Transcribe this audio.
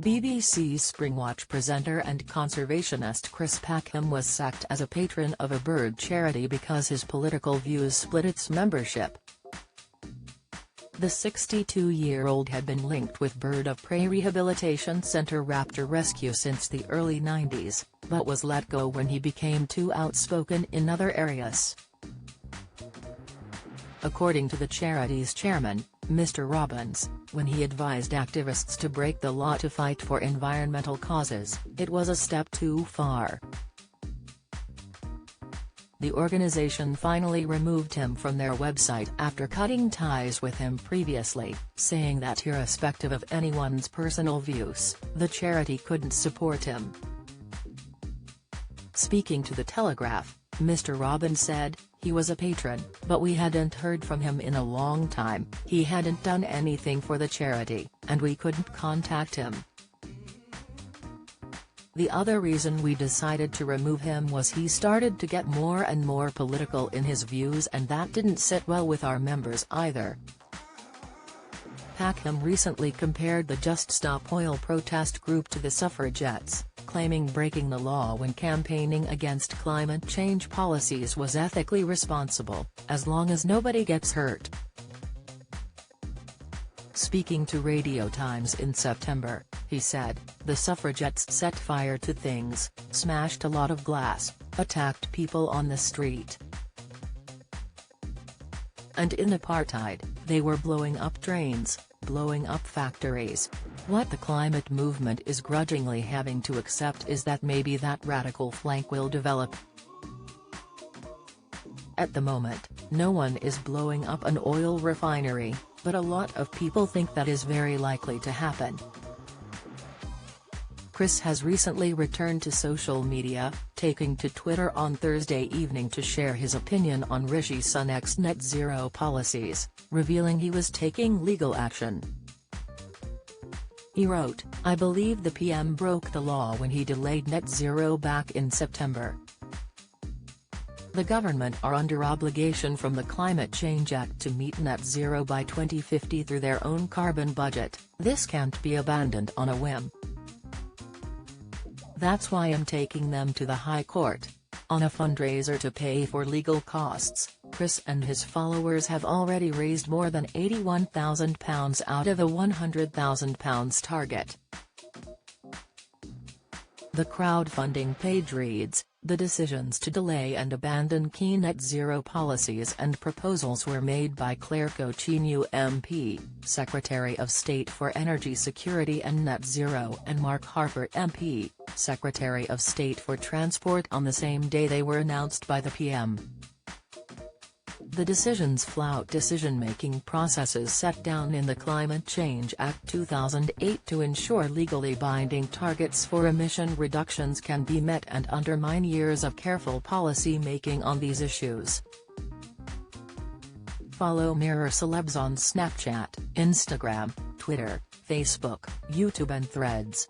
BBC's Springwatch presenter and conservationist Chris Packham was sacked as a patron of a bird charity because his political views split its membership. The 62-year-old had been linked with Bird of Prey Rehabilitation Centre raptor rescue since the early 90s, but was let go when he became too outspoken in other areas. According to the charity's chairman, Mr. Robbins, when he advised activists to break the law to fight for environmental causes, it was a step too far. The organization finally removed him from their website after cutting ties with him previously, saying that irrespective of anyone's personal views, the charity couldn't support him. Speaking to The Telegraph, Mr. Robbins said, "He was a patron, but we hadn't heard from him in a long time, he hadn't done anything for the charity, and we couldn't contact him. The other reason we decided to remove him was he started to get more and more political in his views, and that didn't sit well with our members either." Packham recently compared the Just Stop Oil protest group to the suffragettes, claiming breaking the law when campaigning against climate change policies was ethically responsible, as long as nobody gets hurt. Speaking to Radio Times in September, he said, "The suffragettes set fire to things, smashed a lot of glass, attacked people on the street. And in apartheid, they were blowing up trains, blowing up factories. What the climate movement is grudgingly having to accept is that maybe that radical flank will develop. At the moment, no one is blowing up an oil refinery, but a lot of people think that is very likely to happen." Chris has recently returned to social media, taking to Twitter on Thursday evening to share his opinion on Rishi Sunak's net zero policies, revealing he was taking legal action. He wrote, "I believe the PM broke the law when he delayed net zero back in September. The government are under obligation from the Climate Change Act to meet net zero by 2050 through their own carbon budget. This can't be abandoned on a whim. That's why I'm taking them to the High Court." On a fundraiser to pay for legal costs, Chris and his followers have already raised more than £81,000 out of a £100,000 target. The crowdfunding page reads, "The decisions to delay and abandon key net zero policies and proposals were made by Claire Coutinho MP, Secretary of State for Energy Security and Net Zero, and Mark Harper MP, Secretary of State for Transport, on the same day they were announced by the PM. The decisions flout decision-making processes set down in the Climate Change Act 2008 to ensure legally binding targets for emission reductions can be met and undermine years of careful policy making on these issues." Follow Mirror Celebs on Snapchat, Instagram, Twitter, Facebook, YouTube and Threads.